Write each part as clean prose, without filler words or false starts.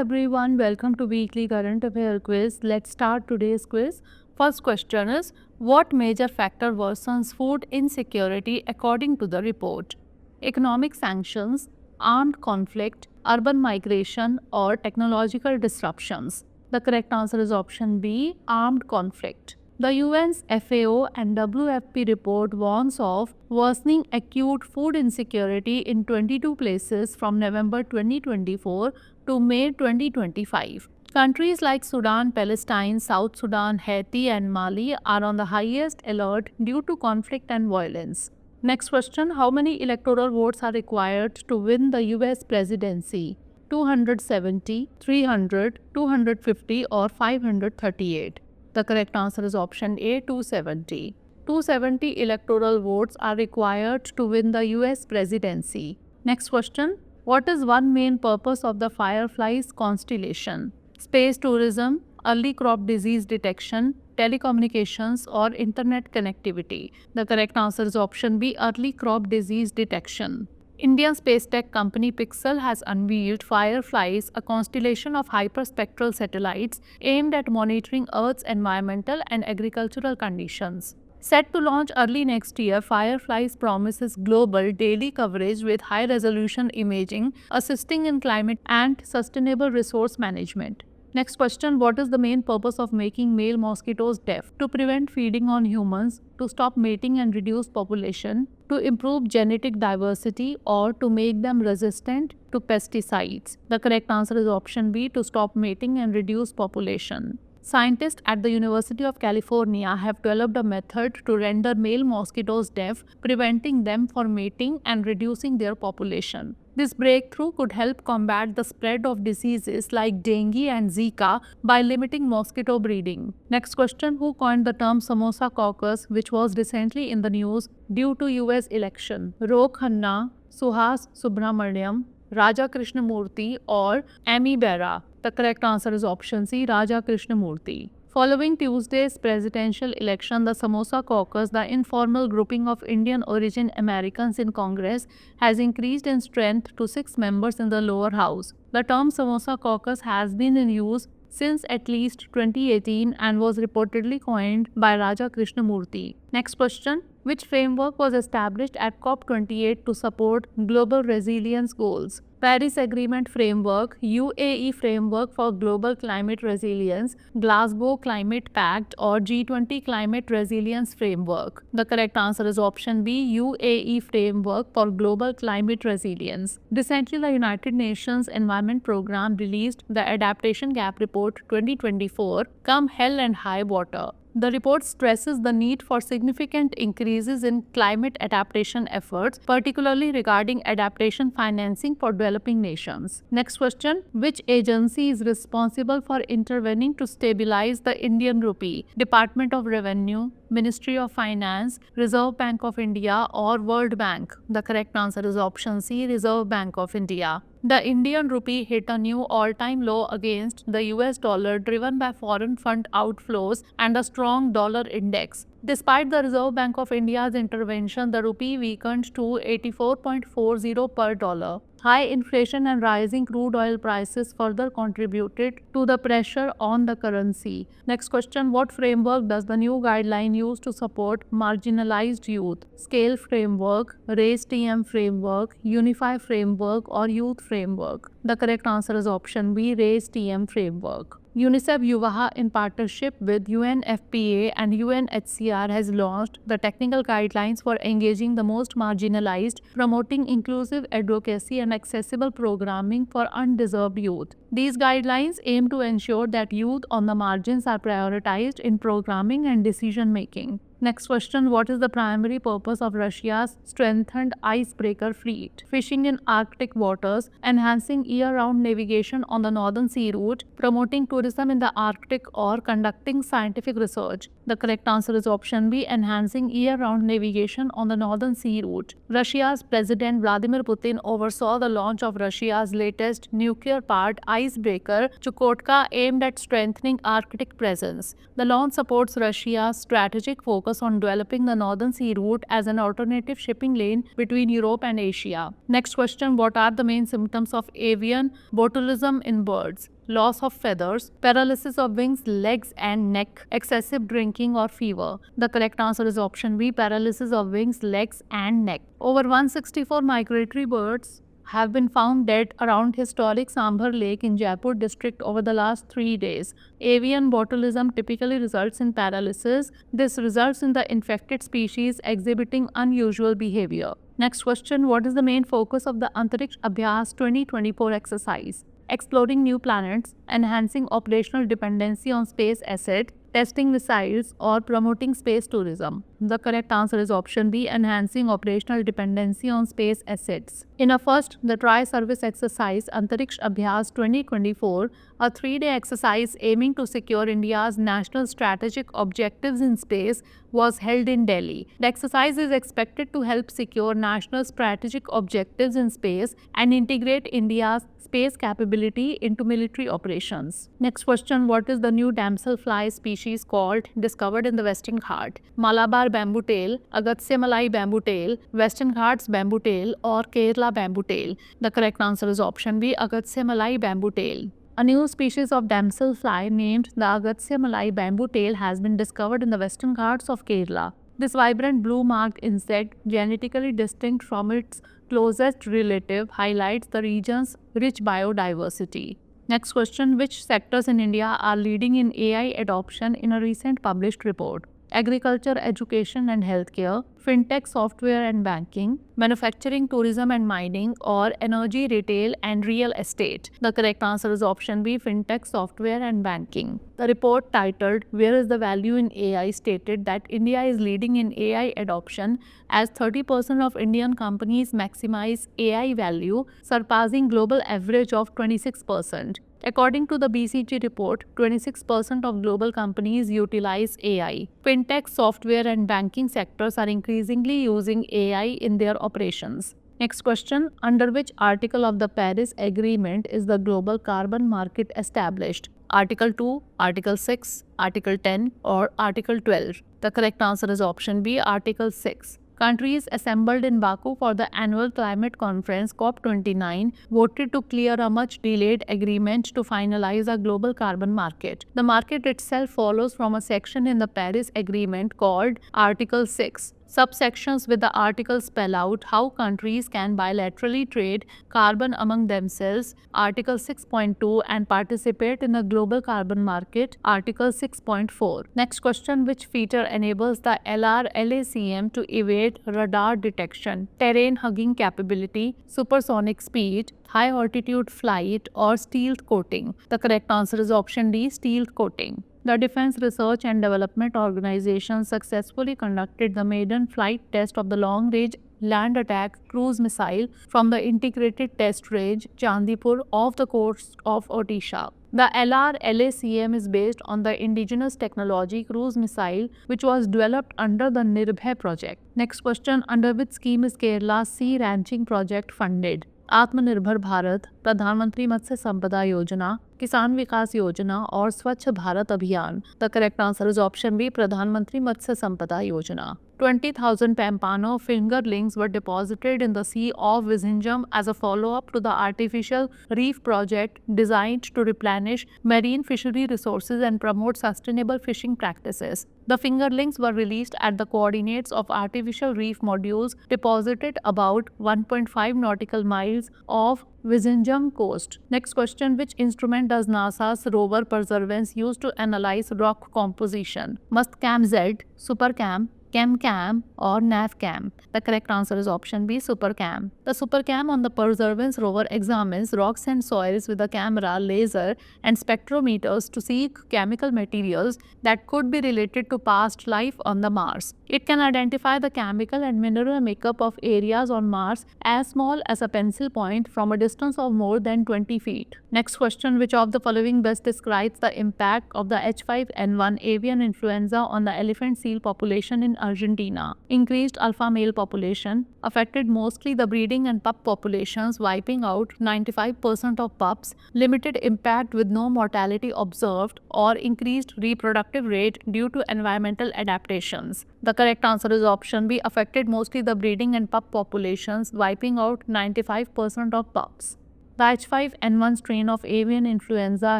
everyone, welcome to Weekly Current Affair Quiz. Let's start today's quiz. First question is, what major factor worsens food insecurity according to the report? Economic sanctions, armed conflict, urban migration, or technological disruptions? The correct answer is option B, armed conflict. The UN's FAO and WFP report warns of worsening acute food insecurity in 22 places from November 2024 to May 2025. Countries like Sudan, Palestine, South Sudan, Haiti, and Mali are on the highest alert due to conflict and violence. Next question, how many electoral votes are required to win the US presidency? 270, 300, 250, or 538? The correct answer is option A, 270. 270 electoral votes are required to win the US presidency. Next question, what is one main purpose of the Fireflies constellation? Space tourism, early crop disease detection, telecommunications, or internet connectivity? The correct answer is option B, early crop disease detection. Indian space tech company Pixel has unveiled Fireflies, a constellation of hyperspectral satellites aimed at monitoring Earth's environmental and agricultural conditions. Set to launch early next year, Fireflies promises global daily coverage with high-resolution imaging, assisting in climate and sustainable resource management. Next question, what is the main purpose of making male mosquitoes deaf? To prevent feeding on humans, to stop mating and reduce population, to improve genetic diversity, or to make them resistant to pesticides? The correct answer is option B, to stop mating and reduce population. Scientists at the University of California have developed a method to render male mosquitoes deaf, preventing them from mating and reducing their population. This breakthrough could help combat the spread of diseases like dengue and Zika by limiting mosquito breeding. Next question, who coined the term Samosa caucus, which was recently in the news due to US election? Ro Khanna, Suhas Subramaniam, Raja Krishnamurthy, or Amy Bera? The correct answer is option C, Raja Krishnamurthy. Following Tuesday's presidential election, the Samosa caucus, the informal grouping of Indian origin Americans in Congress, has increased in strength to 6 members in the lower house. The term Samosa caucus has been in use since at least 2018 and was reportedly coined by Raja Krishnamurthy. Next question, which framework was established at COP28 to support global resilience goals? Paris Agreement Framework, UAE Framework for Global Climate Resilience, Glasgow Climate Pact, or G20 Climate Resilience Framework? The correct answer is option B, UAE Framework for Global Climate Resilience. Recently, the United Nations Environment Programme released the Adaptation Gap Report 2024, Come Hell and High Water. The report stresses the need for significant increases in climate adaptation efforts, particularly regarding adaptation financing for developing nations. Next question, which agency is responsible for intervening to stabilize the Indian rupee? Department of Revenue, Ministry of Finance, Reserve Bank of India, or World Bank? The correct answer is option C, Reserve Bank of India. The Indian rupee hit a new all-time low against the US dollar, driven by foreign fund outflows and a strong dollar index. Despite the Reserve Bank of India's intervention, the rupee weakened to 84.40 per dollar. High inflation and rising crude oil prices further contributed to the pressure on the currency. Next question, what framework does the new guideline use to support marginalized youth? Scale framework, Raise TM framework, Unify framework, or Youth framework? The correct answer is option B, Raise TM framework. UNICEF Yuvaha, in partnership with UNFPA and UNHCR, has launched the technical guidelines for engaging the most marginalized, promoting inclusive advocacy and accessible programming for undeserved youth. These guidelines aim to ensure that youth on the margins are prioritized in programming and decision making. Next question, what is the primary purpose of Russia's strengthened icebreaker fleet? Fishing in Arctic waters, enhancing year-round navigation on the Northern Sea route, promoting tourism in the Arctic, or conducting scientific research? The correct answer is option B, enhancing year-round navigation on the Northern Sea route. Russia's President Vladimir Putin oversaw the launch of Russia's latest nuclear-powered icebreaker, Chukotka, aimed at strengthening Arctic presence. The launch supports Russia's strategic focus focus on developing the Northern Sea route as an alternative shipping lane between Europe and Asia. Next question, what are the main symptoms of avian botulism in birds? Loss of feathers, paralysis of wings, legs and neck, excessive drinking or fever. The correct answer is option B, paralysis of wings, legs and neck. Over 164 migratory birds have been found dead around historic Sambhar Lake in Jaipur district over the last 3 days. Avian botulism typically results in paralysis. This results in the infected species exhibiting unusual behavior. Next question, what is the main focus of the Antariksh Abhyas 2024 exercise? Exploring new planets, enhancing operational dependency on space assets, testing missiles, or promoting space tourism. The correct answer is option B, enhancing operational dependency on space assets. In a first, the tri-service exercise Antariksh Abhyas 2024, a 3-day exercise aiming to secure India's national strategic objectives in space, was held in Delhi. The exercise is expected to help secure national strategic objectives in space and integrate India's space capability into military operations. Next question, what is the new damselfly species called discovered in the Western Ghat? Malabar bamboo tail, Agastya Malai bamboo tail, Western Ghats bamboo tail or Kerala bamboo tail? The correct answer is option B, Agastya Malai bamboo tail. A new species of damselfly named the Agastya Malai bamboo tail has been discovered in the Western Ghats of Kerala. This vibrant blue-marked insect, genetically distinct from its closest relative, highlights the region's rich biodiversity. Next question, which sectors in India are leading in AI adoption in a recent published report? Agriculture, education and healthcare, fintech, software and banking, manufacturing, tourism and mining, or energy, retail and real estate? The correct answer is option B, fintech, software and banking. The report titled Where is the Value in AI stated that India is leading in AI adoption as 30% of Indian companies maximize AI value, surpassing global average of 26%. According to the BCG report, 26% of global companies utilize AI. Fintech, software and banking sectors are increasingly using AI in their operations. Next question, under which article of the Paris Agreement is the global carbon market established? Article 2, Article 6, Article 10 or Article 12? The correct answer is option B, Article 6. Countries assembled in Baku for the annual climate conference COP29 voted to clear a much-delayed agreement to finalize a global carbon market. The market itself follows from a section in the Paris Agreement called Article 6. Subsections with the article spell out how countries can bilaterally trade carbon among themselves, Article 6.2, and participate in the global carbon market, Article 6.4. Next question, which feature enables the LR-LACM to evade radar detection? Terrain hugging capability, supersonic speed, high altitude flight, or stealth coating? The correct answer is option D, stealth coating. The Defense Research and Development Organization successfully conducted the maiden flight test of the long-range land attack cruise missile from the integrated test range Chandipur off the coast of Odisha. The LR-LACM is based on the indigenous technology cruise missile which was developed under the Nirbhay project. Next question, under which scheme is Kerala's sea ranching project funded? आत्मनिर्भर भारत, प्रधानमंत्री मत्स्य संपदा योजना, किसान विकास योजना और Swachh Bharat Abhiyan? The correct answer is option B, Pradhan Mantri Matsya संपदा योजना. 20,000 Pampano fingerlings were deposited in the Sea of Vizhinjam as a follow-up to the artificial reef project designed to replenish marine fishery resources and promote sustainable fishing practices. The fingerlings were released at the coordinates of artificial reef modules deposited about 1.5 nautical miles off Vizhinjam coast. Next question, which instrument does NASA's rover Perseverance use to analyze rock composition? MustCam-Z, SuperCam, ChemCam or NavCam? The correct answer is option B, SuperCam. The SuperCam on the Perseverance rover examines rocks and soils with a camera, laser and spectrometers to seek chemical materials that could be related to past life on the Mars. It can identify the chemical and mineral makeup of areas on Mars as small as a pencil point from a distance of more than 20 feet. Next question, which of the following best describes the impact of the H5N1 avian influenza on the elephant seal population in Argentina. Increased alpha male population affected mostly the breeding and pup populations, wiping out 95% of pups, limited impact with no mortality observed, or increased reproductive rate due to environmental adaptations. The correct answer is option B, affected mostly the breeding and pup populations, wiping out 95% of pups. The H5N1 strain of avian influenza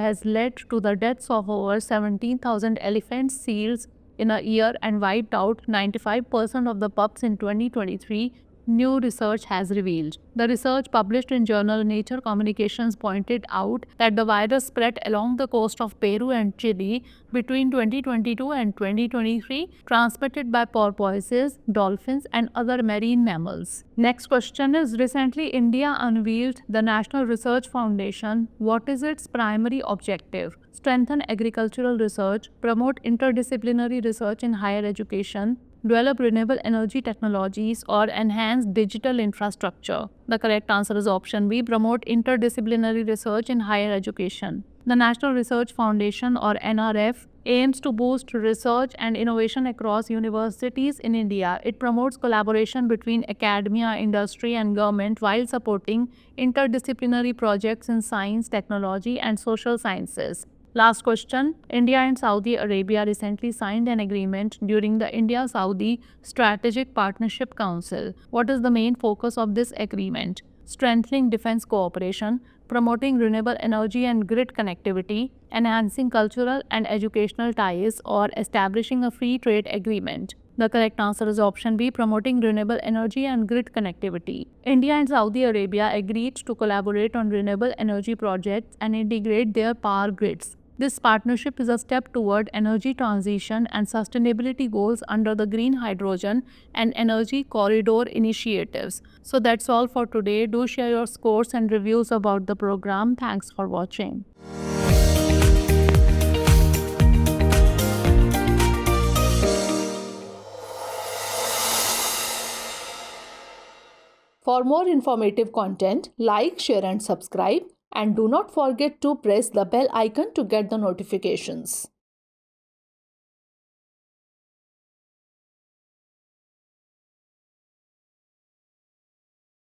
has led to the deaths of over 17,000 elephant seals in a year and wiped out 95% of the pups in 2023, new research has revealed. The research published in journal Nature Communications pointed out that the virus spread along the coast of Peru and Chile between 2022 and 2023, transmitted by porpoises, dolphins, and other marine mammals. Next question is, recently India unveiled the National Research Foundation. What is its primary objective? Strengthen agricultural research, promote interdisciplinary research in higher education, develop renewable energy technologies, or enhance digital infrastructure. The correct answer is option B, promote interdisciplinary research in higher education. The National Research Foundation, or NRF, aims to boost research and innovation across universities in India. It promotes collaboration between academia, industry, and government while supporting interdisciplinary projects in science, technology, and social sciences. Last question. India and Saudi Arabia recently signed an agreement during the India-Saudi Strategic Partnership Council. What is the main focus of this agreement? Strengthening defense cooperation, promoting renewable energy and grid connectivity, enhancing cultural and educational ties, or establishing a free trade agreement. The correct answer is option B, promoting renewable energy and grid connectivity. India and Saudi Arabia agreed to collaborate on renewable energy projects and integrate their power grids. This partnership is a step toward energy transition and sustainability goals under the Green Hydrogen and Energy Corridor initiatives. So that's all for today. Do share your scores and reviews about the program. Thanks for watching. For more informative content, like, share and subscribe. And do not forget to press the bell icon to get the notifications.